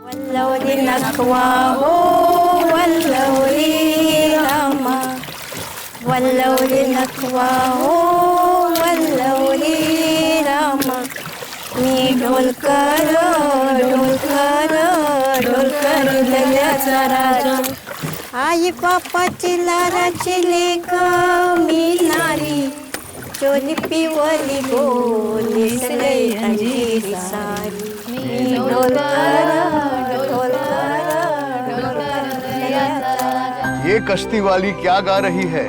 वल्लवली नखवा हो वल्लवली रामा, वल्लवली नखवा हो वल्लवली रामा, मी ढोलकर ढोलकर ढोलकर दल्याचा राजा, आई बापाची लाराची लेक मी नारी, चोली पिवली बोली सगळे अंजीरी सारी, मी ढोलकर ढोलकर ढोलकर दल्याचा राजा। ये कश्ती वाली क्या गा रही है,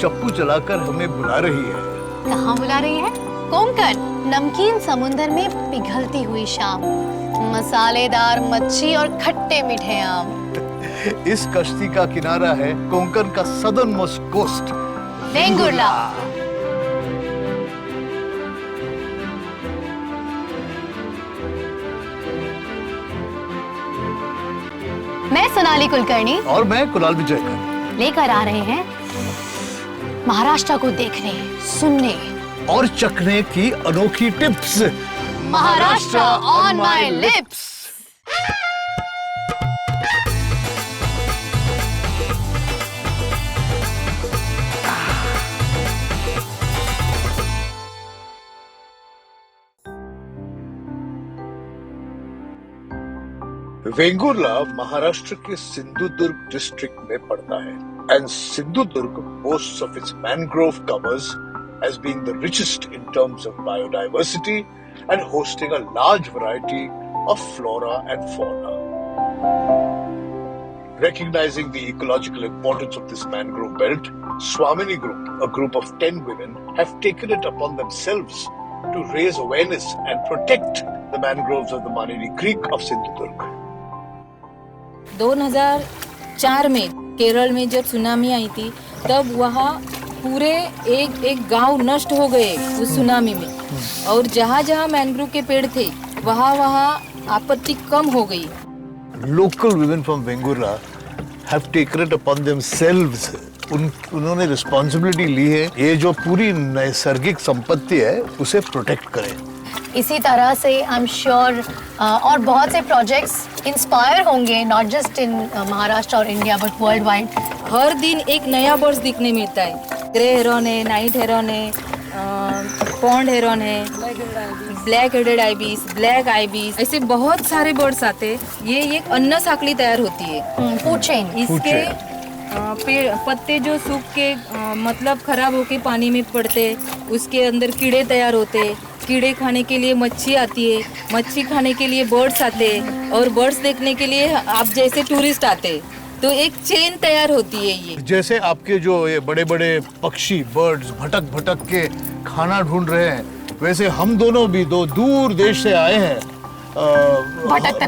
चप्पू चलाकर हमें बुला रही है। कहाँ बुला रही है? कोंकण, नमकीन समुंदर में पिघलती हुई शाम, मसालेदार मच्छी और खट्टे मीठे आम। इस कश्ती का किनारा है कोंकण का सदर्न मोस्ट कोस्ट वेंगुर्ला। मैं सोनाली कुलकर्णी और मैं कुणाल विजयकर लेकर आ रहे हैं महाराष्ट्र को देखने, सुनने और चखने की अनोखी tips. Maharashtra on my lips. Vengurla Maharashtra के सिंधुदुर्ग डिस्ट्रिक्ट में पड़ता है and Sindhudurg boasts of its mangrove covers as being the richest in terms of biodiversity and hosting a large variety of flora and fauna. Recognizing the ecological importance of this mangrove belt, Swamini Group, a group of 10 women, have taken it upon themselves to raise awareness and protect the mangroves of the Manini Creek of Sindhudurg. 2004 में केरल में जब tsunami आई थी तब वहाँ पूरे एक गांव नष्ट हो गए उस सुनामी में, और जहाँ जहाँ मैंग्रोव के पेड़ थे वहाँ आपत्ति कम हो गई। Local women from Vengurla have taken it upon themselves. उन्होंने रिस्पॉन्सिबिलिटी ली है ये जो पूरी नैसर्गिक संपत्ति है उसे प्रोटेक्ट करें। इसी तरह से आई एम श्योर और बहुत से प्रोजेक्ट्स इंस्पायर होंगे, नॉट जस्ट इन महाराष्ट्र और इंडिया बट वर्ल्ड वाइड। हर दिन एक नया बर्ड्स दिखने मिलता है। ग्रे हेरॉन है, नाइट हेरॉन है, पॉन्ड हेरॉन है, black headed ibis, black ibis, ऐसे बहुत सारे बर्ड्स आते हैं। ये एक अन्न साखली तैयार होती है। Food chain. इसके पेड़ पत्ते जो सूख के मतलब खराब होके पानी में पड़ते, उसके अंदर कीड़े तैयार होते। कीड़े खाने के लिए मच्छी आती है, मच्छी खाने के लिए बर्ड्स आते हैं, और बर्ड्स देखने के लिए आप जैसे टूरिस्ट आते, तो एक चेन तैयार होती है। ये जैसे आपके जो ये बड़े बड़े पक्षी बर्ड्स भटक भटक के खाना ढूंढ रहे हैं, वैसे हम दोनों भी दो दूर देश से आए हैं, भटकते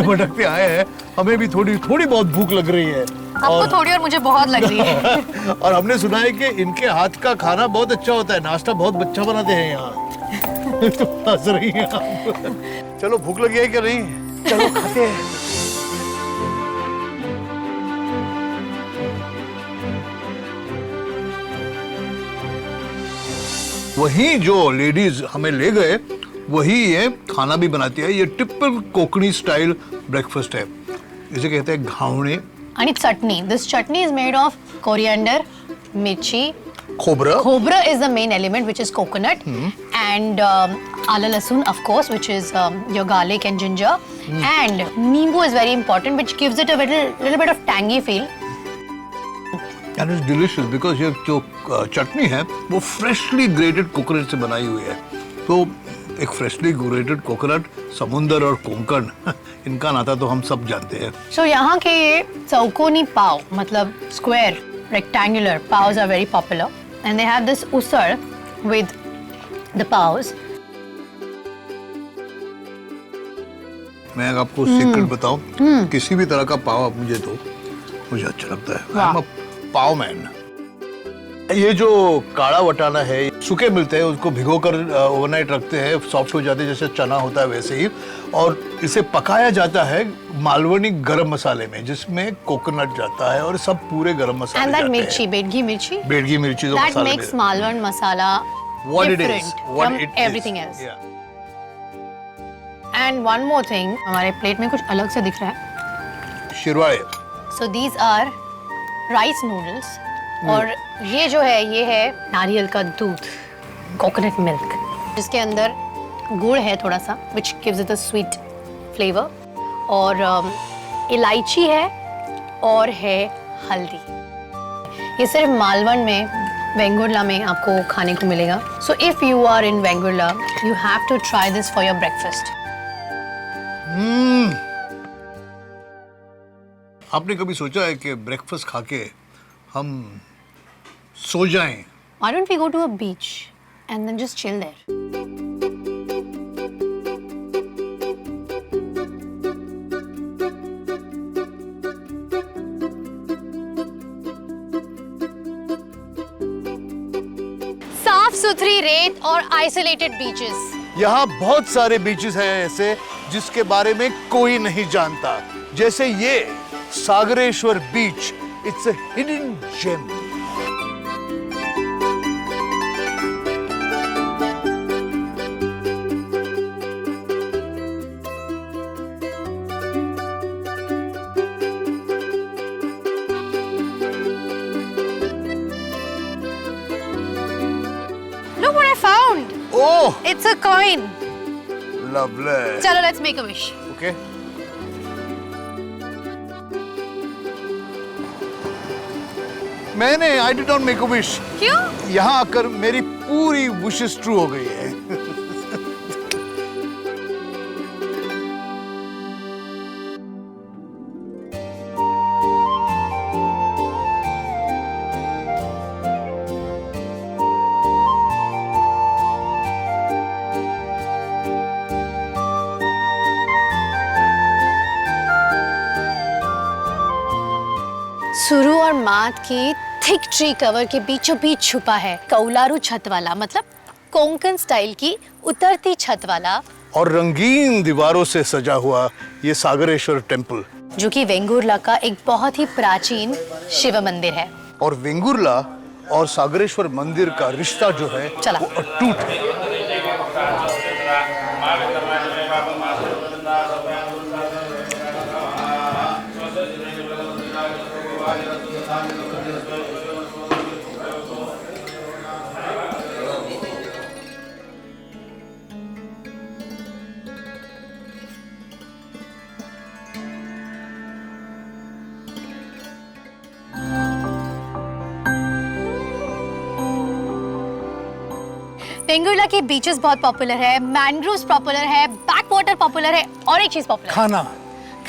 भटकते आए हैं। हमें भी थोड़ी बहुत भूख लग रही है। आपको थोड़ी और मुझे बहुत लग रही है। और हमने सुना है कि इनके हाथ का खाना बहुत अच्छा होता है, नाश्ता बहुत अच्छा बनाते हैं यहाँ। तो हंस रही हैं आप। चलो भूख लगी है क्या नहीं? चलो खाते हैं। वही जो लेडीज हमें ले गए वही ये खाना भी बनाती है। ये टिपिकल कोकणी स्टाइल ब्रेकफास्ट है। इसे कहते हैं घावणे। आणि chutney, this chutney is made of coriander, mirchi, Khobra is the main element, which is coconut, and ala lasun, of course, which is your garlic and ginger, and neembu is very important, which gives it a little bit of tangy feel. And it's delicious because ये जो चटनी है वो freshly grated coconut से बनाई हुई है। तो एक freshly grated coconut, समुंदर और कोंकण, इनका नाता तो हम सब जानते हैं। So यहाँ के ये चौकोनी पाव, मतलब square, rectangular paws are very popular, and they have this usar with the paws. मैं आपको सीक्रेट बताऊं, किसी भी तरह का पाव आप मुझे दो, मुझे अच्छा लगता है। I'm a pav man. ये जो काला वटाना है सूखे मिलते हैं, उसको भिगोकर ओवरनाइट रखते हैं, सॉफ्ट हो जाते हैं जैसे चना होता है वैसे ही, और इसे पकाया जाता है मालवनी गरम मसाले में जिसमें कोकोनट जाता है और सब पूरे गरम मसाले and जाते that हैं। mirchi, बेडगी मिर्ची, जो that मसाले makes Malwan masala what it different is, what from it everything is. else. Yeah. And one more thing, हमारे प्लेट में कुछ अलग सा दिख रहा है. शिरवाड़े. So these are rice noodles. और ये जो है ये है नारियल का दूध, coconut milk, जिसके अंदर गुड़ है थोड़ा सा, which gives it a sweet flavor. और इलायची है और है हल्दी. ये सिर्फ मालवण में, वेंगुर्ला में आपको खाने को मिलेगा. So if you are in Vengurla, you have to try this for your breakfast. आपने कभी सोचा है कि ब्रेकफास्ट खा के हम सो जाएं? Why don't we go to a beach and then just chill there? साफ सुथरी रेत और आइसोलेटेड बीचेस. यहाँ बहुत सारे बीचेस हैं ऐसे जिसके बारे में कोई नहीं जानता. जैसे ये Sagareshwar beach. It's a hidden gem. Look what I found. Oh, It's a coin. Lovely. चलो let's make a wish. Okay. मैंने I did not make a wish. क्यों? यहाँ आकर मेरी पूरी विशेस ट्रू हो गई है. सुरु और मात की थिक ट्री कवर के बीचों बीच छुपा है कौलारू छत वाला, मतलब कोंकण स्टाइल की उतरती छत वाला और रंगीन दीवारों से सजा हुआ ये सागरेश्वर टेम्पल, जो कि वेंगुर्ला का एक बहुत ही प्राचीन शिव मंदिर है. और वेंगुर्ला और सागरेश्वर मंदिर का रिश्ता जो है चला. वो अटूट है. वेंगुर्ला के बीचेस बहुत पॉपुलर है, मैंग्रोव्स पॉपुलर है, बैक वाटर पॉपुलर है, और एक चीज पॉपुलर. खाना.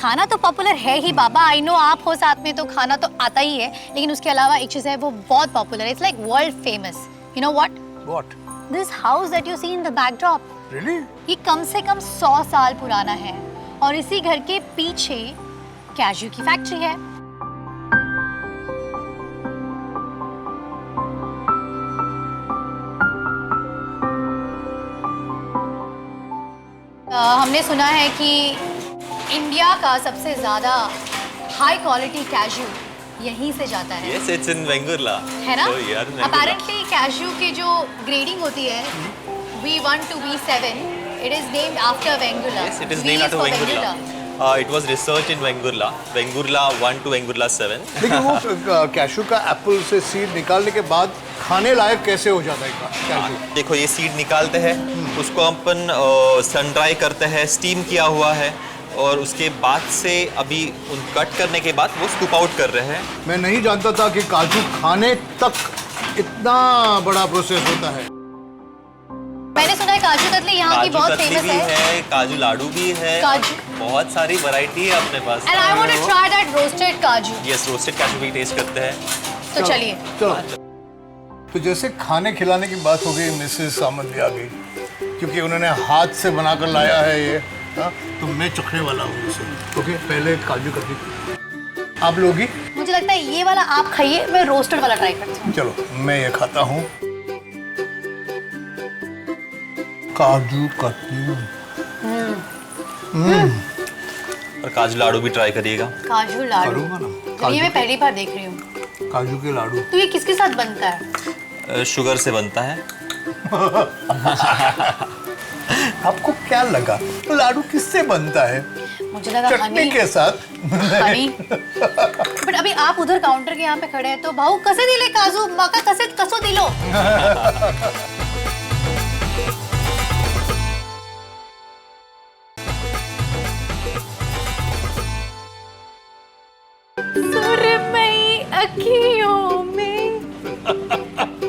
खाना तो पॉपुलर है ही बाबा. आई नो आप हो साथ में तो खाना तो आता ही है, लेकिन उसके अलावा एक चीज है वो बहुत पॉपुलर है. It's like world famous. You know what? What? This house that you see in the backdrop. Really? ये कम से कम 100 साल पुराना है और इसी घर के पीछे कैशू की फैक्ट्री है. हमने सुना है कि इंडिया का सबसे ज्यादा हाई क्वालिटी कैशू यहीं से जाता है. Yes, it's in Vengurla. है ना? So, yeah, Vengurla. Apparently cashew की जो ग्रेडिंग होती है V1 to V7, it is named after Vengurla. Yes, it is V named after for Vengurla. It was researched in Vengurla. Vengurla 1 to Vengurla 7. लेकिन वो cashew का Apple से seed निकालने के बाद खाने लायक कैसे हो जाता है कैशू? देखो ये सीड निकालते हैं, उसको अपन सन ड्राई करते हैं, स्टीम किया हुआ है, और उसके बाद से अभी उन कट करने के बाद वो स्कूप आउट कर रहे हैं. मैं नहीं जानता था कि काजू खाने तक इतना बड़ा प्रोसेस होता है. मैंने सुना है काजू कतली यहाँ की काजू बहुत कतली फेमस भी है. है, काजू लाडू भी है, काजू- बहुत सारी वैरायटी है अपने पास. And I want to try that roasted काजू. यस, रोस्टेड काजू भी टेस्ट करते हैं. तो चलिए. चलो. तो जैसे खाने खिलाने की बात हो गई, मिसेस सामंत भी आ गई, क्योंकि उन्होंने हाथ से बनाकर लाया है ये. हाँ, तो मैं चखने वाला हूँ इसे. ओके, पहले काजू कतली आप लोगी. मुझे लगता है ये वाला आप खाइए, मैं रोस्टेड वाला ट्राई करती हूँ. चलो मैं ये खाता हूँ. काजू कतली. और काजू लाडू भी ट्राई करिएगा. काजू लाडू. करूँगा ना. ये मैं पहली बार देख रही हूँ. काजू के लाडू. तो ये किसके साथ बनता है? शुगर से बनता है. आपको क्या लगा लाडू किससे बनता है? मुझे लगा चटनी के साथ। हनी। बट अभी आप उधर काउंटर के यहाँ पे खड़े हैं तो भाऊ कसे दिले काजू माका कसे कसो दिलो। सुरमई अखियों में।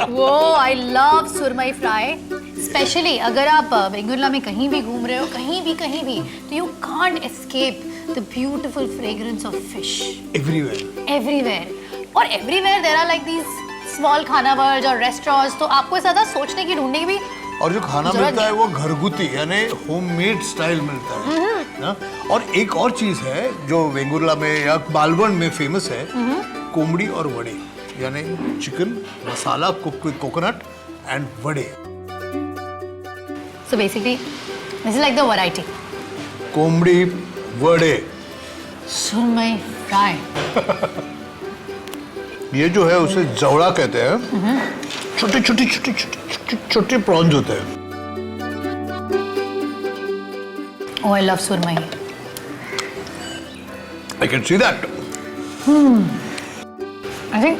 वो आई लव सुरमई फ्राई। स्पेशली अगर आप वेंगुर्ला में कहीं भी घूम रहे हो कहीं भी तो you can't escape the beautiful fragrance of fish everywhere और everywhere there are like these small khana world और रेस्टोरेंट्स, तो आपको ज्यादा सोचने की ढूंढने की भी और जो खाना मिलता है वो घरगुती यानी होममेड स्टाइल मिलता है ना। और एक और चीज है जो वेंगुर्ला में या बालवन में फेमस है, कोमड़ी और वड़े, यानी chicken masala cook with coconut and वड़े। So basically, this is like the variety. कोमड़ी वड़े। सुरमई फ्राई। ये जो है उसे जवड़ा कहते हैं। छोटे प्रॉन्स होते हैं। Oh, I love सुरमई। I can see that. I think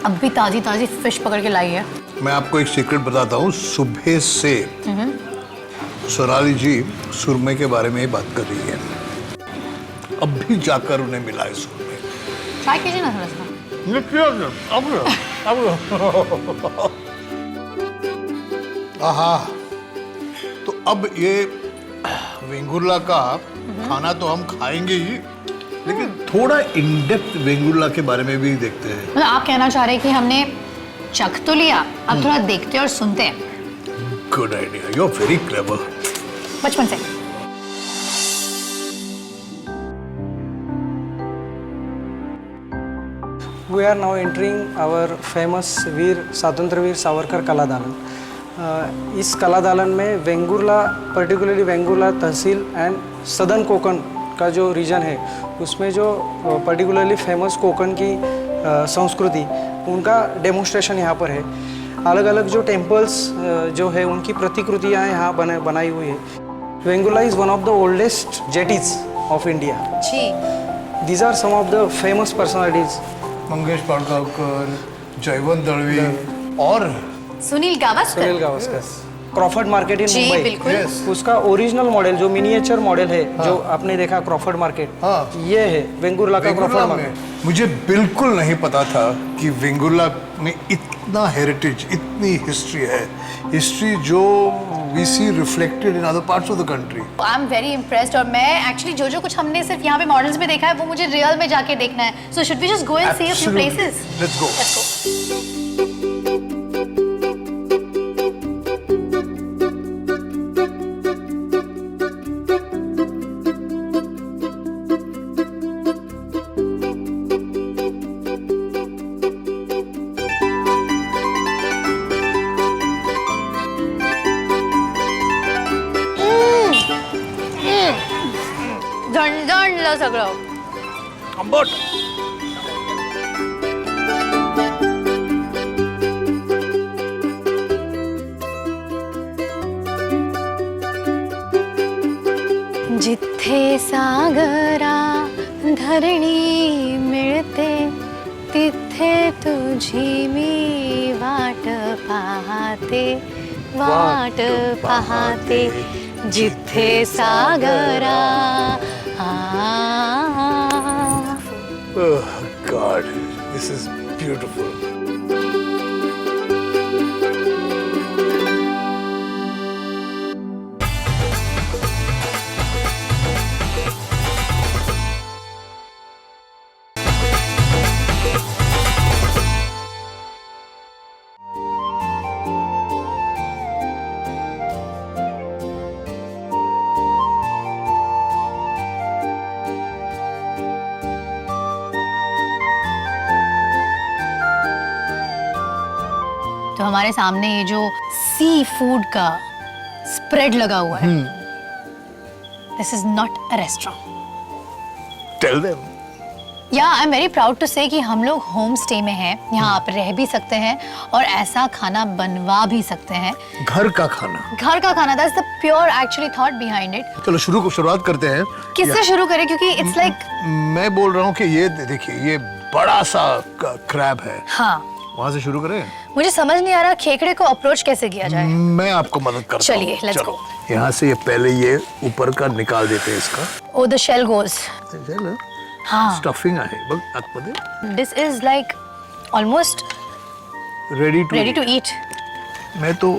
अब भी ताजी फिश पकड़ के लाई है। मैं आपको एक सीक्रेट बताता हूँ। सुबह से सोनाली जी सुरमे के बारे में ही बात कर रही है। अब भी जाकर उन्हें मिला है सुरमे। ट्राई कीजिए ना थोड़ा सा। आहा, तो अब ये वेंगुर्ला का खाना तो हम खाएंगे ही, लेकिन थोड़ा इन डेप्थ वेंगुर्ला के बारे में भी देखते हैं। मतलब आप कहना चाह रहे हैं कि हमने चख तो लिया, अब थोड़ा देखते और सुनते हैं। Good idea, you are very clever. बचपन से। We are now entering our famous वीर स्वातंत्रवीर सावरकर कलादालन। इस कलादालन में Vengurla, particularly Vengurla tehsil and southern Konkan का जो रीजन है उसमें जो पर्टिकुलरली फेमस कोकण की संस्कृति उनका डेमोन्स्ट्रेशन यहाँ पर है। अलग अलग जो टेम्पल्स जो है उनकी प्रतिकृतियाँ यहाँ बनाई हुई है। Vengurla is one of the oldest jetties of India. जी। These are some of the famous personalities. Mangesh Padgaonkar, Jaywant Dalvi और Sunil Gavaskar. Crawford Market in जी, मुंबई। बिल्कुल। उसका ओरिजिनल मॉडल जो मिनिएचर मॉडल है जो आपने देखा क्रॉफर्ड मार्केट, ये है वेंगुर्ला का क्रॉफर्ड मार्केट। मुझे बिल्कुल नहीं पता था कि वेंगुर्ला में इतना हेरिटेज, इतनी हिस्ट्री है। हिस्ट्री जो we see reflected in other parts of the country. I am very impressed और मैं एक्चुअली जो कुछ हमने सिर्फ यहाँ पे मॉडल्स में देखा है वो मुझे रियल में जाके देखना है। So should we just go and see a few places? Let's go. झणझणलं सगळं। आंबट। जिथे सागरा धरणी मिळते तिथे तुझी मी वाट पाहते जिथे सागरा। Oh God, this is beautiful. तो हमारे सामने ये जो सी फूड का स्प्रेड लगा हुआ है, this is not a restaurant. Tell them. या I am very proud to say कि हम लोग होम स्टे में हैं, यहाँ आप रह भी सकते हैं और ऐसा खाना बनवा भी सकते हैं। घर का खाना, घर का खाना, that's the pure actually thought behind it. चलो शुरुआत करते हैं। किससे शुरू करें, क्योंकि इट्स लाइक मैं बोल रहा हूँ कि ये देखिए, ये बड़ा सा क्रैब है। हाँ, वहाँ से शुरू करें। मुझे समझ नहीं आ रहा खेकड़े को अप्रोच कैसे किया जाए। मैं आपको मदद करता हूँ। चलिए, let's चलो, यहाँ से ये पहले ये ऊपर का निकाल देते हैं इसका। Oh the shell goes. हाँ, स्टफिंग आहे बघ आतमध्ये। This is like almost ready to eat. मैं तो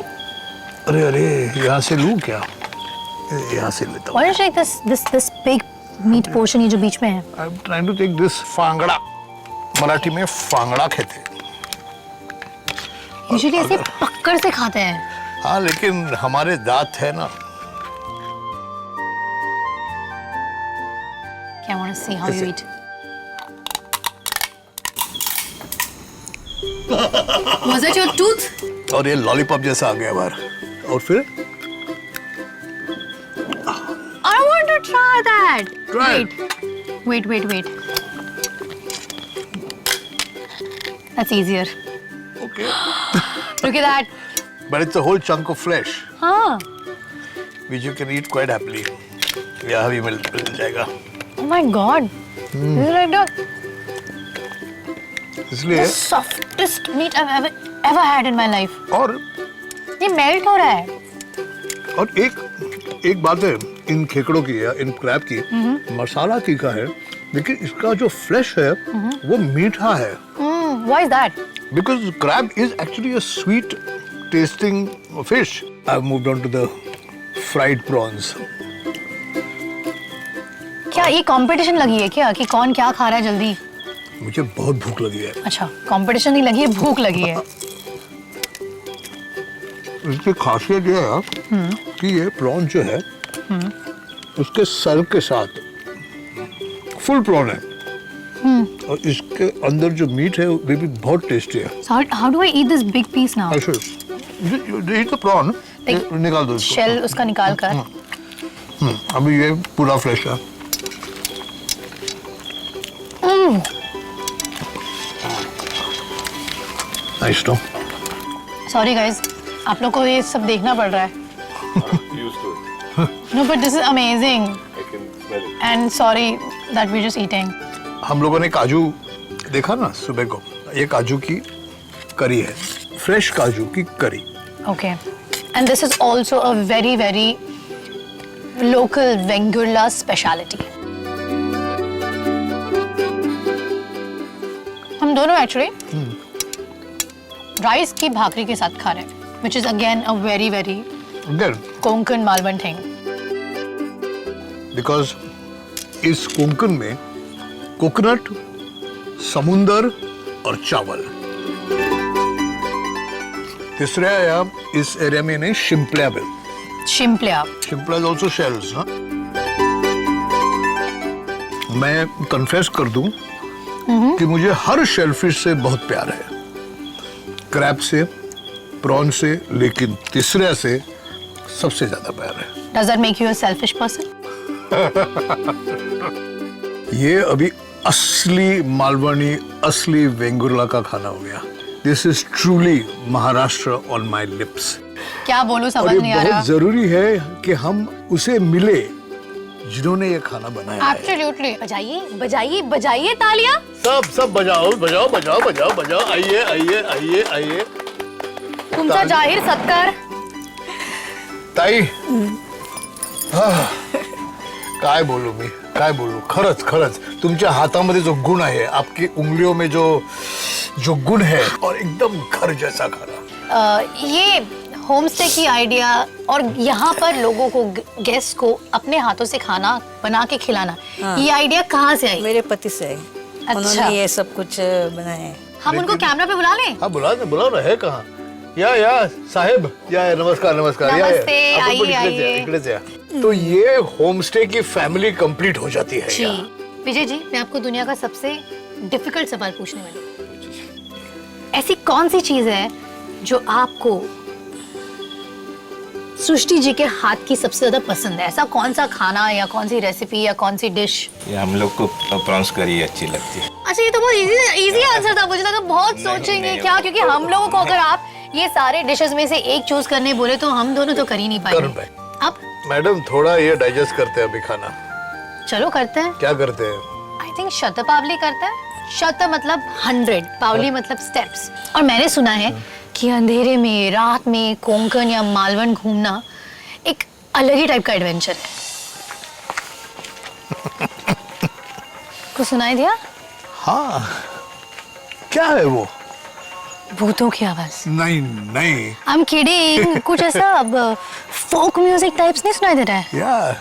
अरे यहाँ से लूँ क्या? यहाँ से लेता हूँ। Why don't you take this big meat portion, ये जो बीच में है? I am trying to take this फांगड़ा। मराठी में फांगड़ा कहते हैं। यूजुअली ऐसे पकड़ से खाते हैं। हाँ, लेकिन हमारे दांत है ना। I want to see how you eat. Was that your tooth? और ये लॉलीपॉप जैसा आ गया बाहर। और फिर I want to try that. Try it. Wait. That's easier. Okay, Look at that. but it's a whole chunk of flesh हाँ. which you can eat quite happily. यहाँ भी मिल जाएगा। Oh my God. This is like the इसलिए softest meat I've ever had in my life. और ये melt हो रहा है। एक बात है इन खेकड़ों की या इन क्रैब की, मसाला तीखा है लेकिन इसका जो फ्लेश है वो मीठा है। Why is that? Because crab is actually a sweet tasting fish. I've moved on to the fried prawns. क्या ये कंपटीशन लगी है क्या कि कौन क्या खा रहा है जल्दी? मुझे बहुत भूख लगी है। अच्छा, कंपटीशन नहीं लगी है, भूख लगी है। इसकी खासियत ये है कि ये प्रॉन जो है उसके सर के साथ फुल प्रॉन है और इसके अंदर जो मीट है वो भी बहुत टेस्टी है। So how do I eat this big piece now? eat the prawn. निकाल दो इसको। शेल उसका निकाल कर। अभी ये पूरा फ्रेश है। Nice to. सॉरी गाइस, आप लोग को ये सब देखना पड़ रहा है। No, but this is amazing. And sorry that we're just eating. हम लोगों ने काजू देखा ना सुबह को, ये काजू की करी है, फ्रेश काजू की करी। Okay. And this is also a very, very local Vengurla speciality. हम दोनों actually राइस की भाकरी के साथ खा रहे हैं, which is again a very, very Again, Konkan Malvan thing. because इस कोंकण में कोकोनट, समुंदर और चावल। तीसरा या इस एरिया में नहीं शिम्पल्या बिल। शिम्पल्या। शिम्पल्या इज आल्सो शेल्स ना। मैं कन्फेस कर दूं कि मुझे हर शेलफिश से बहुत प्यार है, क्रैब से, प्रॉन से, लेकिन तीसरे से सबसे ज्यादा प्यार है। Does that make you a selfish person? ये अभी असली मालवनी, असली वेंगुर्ला का खाना हो गया। This is truly Maharashtra on my lips. क्या बोलूं और समझ ये नहीं आ रहा। बहुत जरूरी है कि हम उसे मिले जिन्होंने ये खाना बनाया है। Absolutely. बजाइए, बजाइए, बजाइए तालियां। सब बजाओ बजाओ बजाओ बजाओ बजाओ। आइए आइए आइए आइए। तुमचा जाहीर सत्कार। ताई काय बोलू मी, काय बोलू। खरंच तुमच्या हातामध्ये जो गुण आहे, आपकी उंगलियों में जो गुण है, और एकदम घर जैसा खाना। ये होम स्टे की आइडिया और यहाँ पर लोगों को, गेस्ट को अपने हाथों से खाना बना के खिलाना, ये आइडिया कहाँ से आई? मेरे पति से। अच्छा। उन्होंने ये सब कुछ बनाया है। हम उनको कैमरा पे बुला लें? हाँ बुलाओ ना, है कहाँ? या साहेब, या नमस्कार। नमस्ते, या, आइए, आइए। इकड़े से। तो ये होम स्टे की फैमिली कंप्लीट हो जाती है। जी विजय जी, मैं आपको दुनिया का सबसे डिफिकल्ट सवाल पूछने वाली हूँ। ऐसी कौन सी चीज है जो आपको सृष्टि जी के हाथ की सबसे ज्यादा पसंद है? ऐसा कौन सा खाना या कौन सी रेसिपी या कौन सी डिश? ये हम लोग को प्रॉन्स करी अच्छी लगती है। अच्छा, ये तो बहुत इजी आंसर था। मुझे लगा बहुत सोचेंगे क्या, क्योंकि हम लोगों को अगर आप ये सारे डिशेस में से एक चूज करने बोले तो हम दोनों तो कर ही नहीं पाएंगे। अब मैडम थोड़ा ये डाइजेस्ट करते हैं अभी खाना। चलो करते हैं। क्या करते हैं? आई थिंक शतपावली करते हैं। शत मतलब 100, पावली मतलब स्टेप्स। और मैंने सुना है कि अंधेरे में रात में कोंकण या मालवण घूमना एक अलग ही टाइप का एडवेंचर है। कुछ सुनाई दिया? हाँ, क्या है वो? भूतों की आवाज? नहीं नहीं। I am kidding. कुछ ऐसा फोक म्यूजिक टाइप्स नहीं सुनाई दे रहा है? या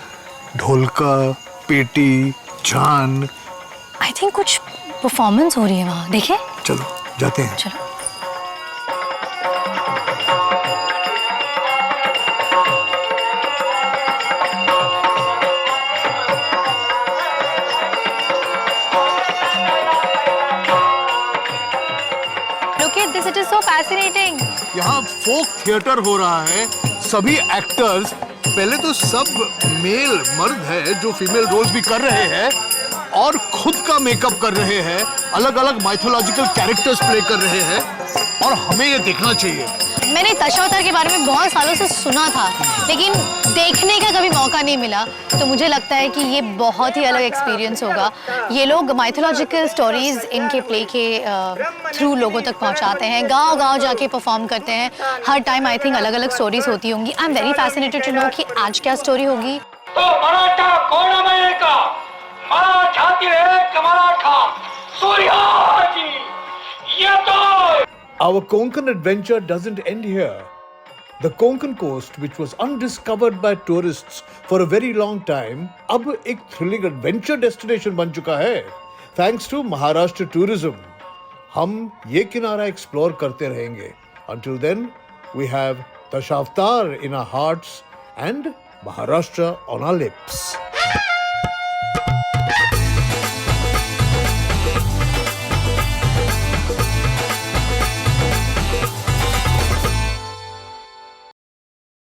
ढोलका, पेटी, झान। आई थिंक कुछ परफॉर्मेंस हो रही है वहाँ, देखे? चलो जाते हैं। चलो। Look at this, it is so fascinating. यहाँ फोक थिएटर हो रहा है। सभी एक्टर्स, पहले तो सब मेल मर्द है जो फीमेल रोल्स भी कर रहे हैं और खुद का मेकअप कर रहे हैं, अलग अलग माइथोलॉजिकल कैरेक्टर्स प्ले कर रहे हैं और हमें ये देखना चाहिए। मैंने दशावतार के बारे में बहुत सालों से सुना था, लेकिन देखने का कभी मौका नहीं मिला। तो मुझे लगता है कि ये बहुत ही अलग एक्सपीरियंस होगा। ये लोग माइथोलॉजिकल स्टोरीज इनके प्ले के थ्रू लोगों तक पहुंचाते हैं, गांव-गांव जाके परफॉर्म करते हैं। हर टाइम आई थिंक अलग अलग स्टोरीज होती होंगी। I am very fascinated to know कि आज क्या स्टोरी होगी। तो मराठा कोणामय का मराठातील एक मराठा सूर्याजी येतोय. Our Konkan adventure doesn't end here. The Konkan coast, which was undiscovered by tourists for a very long time, अब एक thrilling adventure destination बन चुका है, thanks to Maharashtra tourism. हम ये किनारा explore करते रहेंगे. Until then, we have Dashavtar in our hearts and Maharashtra on our lips.